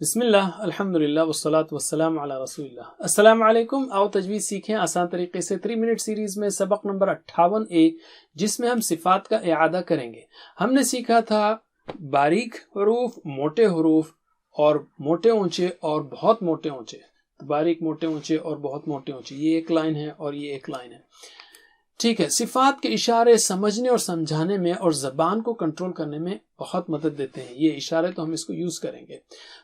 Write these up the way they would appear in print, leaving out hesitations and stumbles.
بسم اللہ الحمدللہ والصلاة والسلام علی رسول اللہ۔ السلام علیکم، آؤ تجوید سیکھیں آسان طریقے سے 3 منٹ سیریز میں سبق نمبر 58A، جس میں ہم صفات کا اعادہ کریں گے۔ ہم نے سیکھا تھا باریک حروف، موٹے حروف اور موٹے اونچے اور بہت موٹے اونچے، باریک موٹے اونچے اور بہت موٹے اونچے، یہ ایک لائن ہے اور یہ ایک لائن ہے، ٹھیک ہے۔ صفات کے اشارے سمجھنے اور سمجھانے میں اور زبان کو کنٹرول کرنے میں بہت مدد دیتے ہیں یہ اشارے، تو ہم اس کو یوز کریں گے۔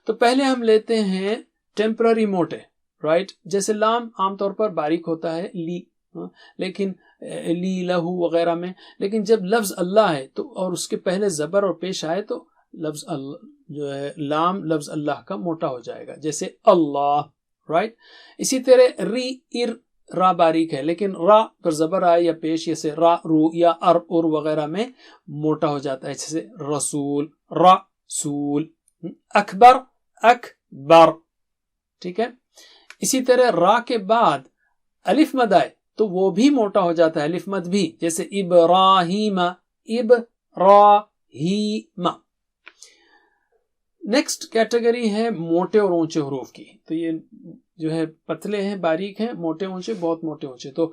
تو پہلے ہم لیتے ہیں ٹیمپرری موٹے، رائٹ، جیسے لام عام طور پر باریک ہوتا ہے لی، لیکن لی لہو وغیرہ میں، لیکن جب لفظ اللہ ہے تو اور اس کے پہلے زبر اور پیش آئے تو لفظ اللہ جو ہے لام لفظ اللہ کا موٹا ہو جائے گا، جیسے اللہ، رائٹ۔ اسی طرح ری ار، را باریک ہے لیکن را پر زبر آئے یا پیش، جیسے را رو یا ار ار وغیرہ میں موٹا ہو جاتا ہے، جیسے رسول، را سول۔ اکبر اکبر، ٹھیک ہے۔ اسی طرح را کے بعد الف مد آئے تو وہ بھی موٹا ہو جاتا ہے، الف مد بھی، جیسے ابراہیم، ابراہیم۔ نیکسٹ کیٹیگری ہے موٹے اور اونچے حروف کی، تو یہ جو ہے پتلے ہیں، باریک ہیں، موٹے اونچے، بہت موٹے اونچے۔ تو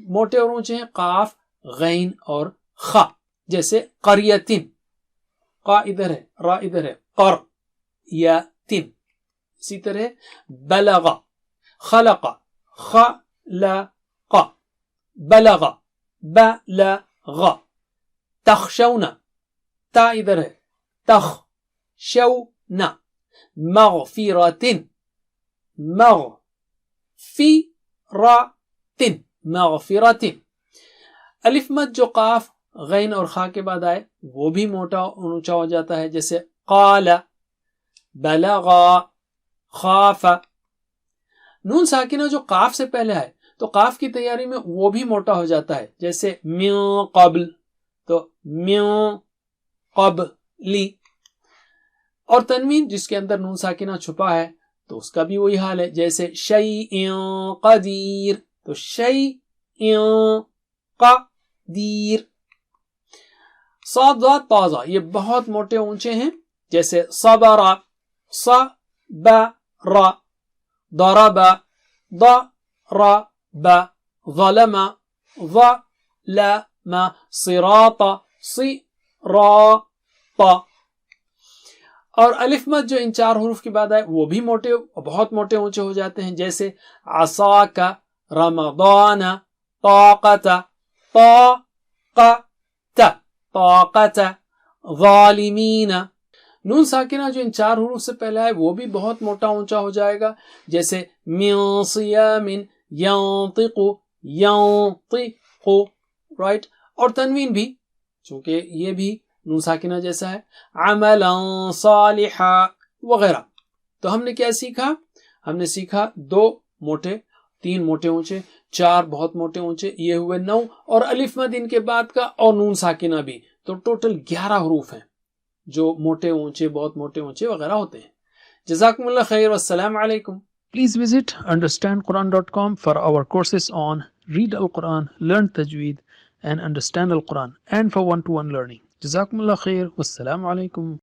موٹے اور اونچے ہیں قاف، غین اور خا، جیسے قریتن، قا ادھر ہے، را ادھر ہے، قر یا تن۔ اسی طرح بلغ، خلق، خلق، بلغ، بلغ۔ تخشون، تا ادھر ہے، تخشون۔ مغفرتن، مغفرتن، مغفرتن۔ الف مد جو قاف، غین اور خا کے بعد آئے وہ بھی موٹا اونچا ہو جاتا ہے، جیسے قال، بلغا، خاف۔ نون ساکنہ جو قاف سے پہلے آئے تو قاف کی تیاری میں وہ بھی موٹا ہو جاتا ہے، جیسے من قبل، تو من قبلی۔ اور تنوین جس کے اندر نون ساکنہ چھپا ہے تو اس کا بھی وہی حال ہے، جیسے شیء قدیر، تو شیء قدیر۔ صاد ضاد طازہ یہ بہت موٹے اونچے ہیں، جیسے صبر، صبر، ضرب، ضرب، ظلم، ظلم، صراط، صراط۔ اور الف مد جو ان 4 حروف کے بعد آئے وہ بھی موٹے، بہت موٹے اونچے ہو جاتے ہیں، جیسے عصاک، رمضان، طاقت، طاقت، طاقت، ظالمین۔ نون ساکنہ جو ان 4 حروف سے پہلے آئے وہ بھی بہت موٹا اونچا ہو جائے گا، جیسے من صیام، ینطق، ینطق، رائٹ۔ اور تنوین بھی چونکہ یہ بھی نون ساکنہ جیسا ہے، عملا صالحا وغیرہ۔ تو ہم نے کیا سیکھا؟ ہم نے سیکھا 2 موٹے، 3 موٹے اونچے، 4 بہت موٹے اونچے، یہ ہوئے 9، اور الف مد ان کے بعد کا اور نون ساکنہ بھی، تو ٹوٹل 11 حروف ہیں جو موٹے اونچے، بہت موٹے اونچے وغیرہ ہوتے ہیں۔ جزاکم اللہ خیر، والسلام علیکم۔ Please visit understandquran.com for our courses on Read Al-Quran, Learn Tajweed and Understand Al-Quran, and for one-to-one learning. جزاکم اللہ خیر، والسلام علیکم۔